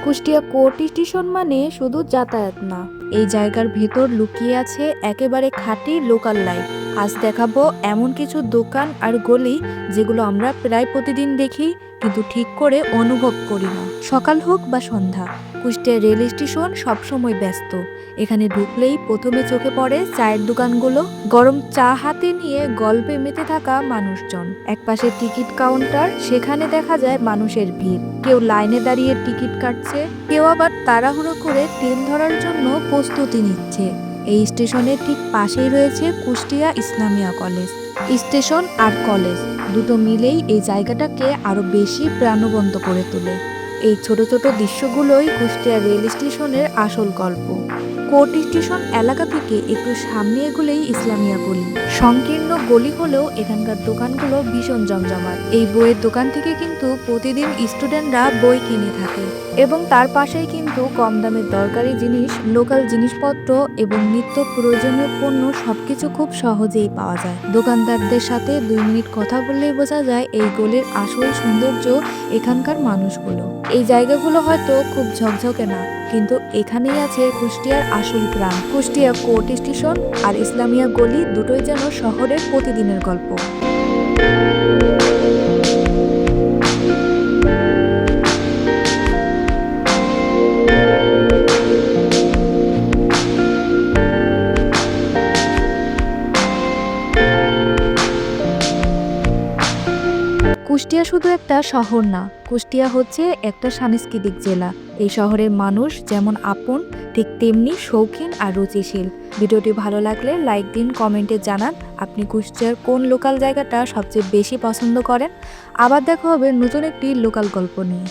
Kushtia court station মানে শুধু যাতায়াত না, এই জায়গার ভেতর লুকিয়ে আছে একেবারে খাঁটি লোকাল লাইফ। আজ দেখাবো এমন কিছু দোকান আর গলি যেগুলো আমরা প্রায় প্রতিদিন দেখি কিন্তু ঠিক করে অনুভব করি না। সকাল হোক বা সন্ধ্যা, কুষ্টিয়া রেল স্টেশন সবসময় ব্যস্ত। এখানে ঢুকলেই প্রথমে চোখে পড়ে চায়ের দোকানগুলো, গরম চা হাতে নিয়ে গল্পে মেতে থাকা মানুষজন। একপাশে টিকিট কাউন্টার, সেখানে দেখা যায় মানুষের ভিড়। কেউ লাইনে দাঁড়িয়ে টিকিট কাটছে, কেউ আবার তাড়াহুড়ো করে ট্রেন ধরার জন্য প্রস্তুতি নিচ্ছে। এই স্টেশনের ঠিক পাশেই রয়েছে কুষ্টিয়া ইসলামিয়া কলেজ। স্টেশন আর কলেজ দুটো মিলেই এই জায়গাটাকে আরো বেশি প্রাণবন্ত করে তোলে। এই ছোট ছোট দৃশ্যগুলোই কুষ্টিয়া রেল স্টেশনের আসল গল্প। কোর্ট স্টেশন এলাকা থেকে একটু সামনে এগুলোই ইসলামিয়া গলি। সংকীর্ণ গলি হলেও এখানকার দোকানগুলো ভীষণ জমজমাট। এই বইয়ের দোকান থেকে কিন্তু প্রতিদিন স্টুডেন্টরা বই কিনে থাকে এবং তার পাশেই কিন্তু কম দামের দরকারি জিনিস, লোকাল জিনিসপত্র এবং নিত্য প্রয়োজনীয় পণ্য সবকিছু খুব সহজেই পাওয়া যায়। দোকানদারদের সাথে 2 মিনিট কথা বললেই বোঝা যায় এই গলির আসল সৌন্দর্য এখানকার মানুষগুলো। এই জায়গাগুলো হয়তো খুব ঝকঝকে না, কিন্তু এখানেই আছে কুষ্টিয়ার আসল প্রাণ। কুষ্টিয়া কোর্ট স্টেশন আর ইসলামিয়া গলি দুটোই যেন শহরের প্রতিদিনের গল্প। কুষ্টিয়া শুধু একটা শহর না, কুষ্টিয়া হচ্ছে একটা সাংস্কৃতিক জেলা। এই শহরের মানুষ যেমন আপন, ঠিক তেমনি শৌখিন আর রুচিশীল। ভিডিওটি ভালো লাগলে লাইক দিন, কমেন্টে জানান আপনি কুষ্টিয়ার কোন লোকাল জায়গাটা সবচেয়ে বেশি পছন্দ করেন। আবার দেখা হবে নতুন একটি লোকাল গল্প নিয়ে।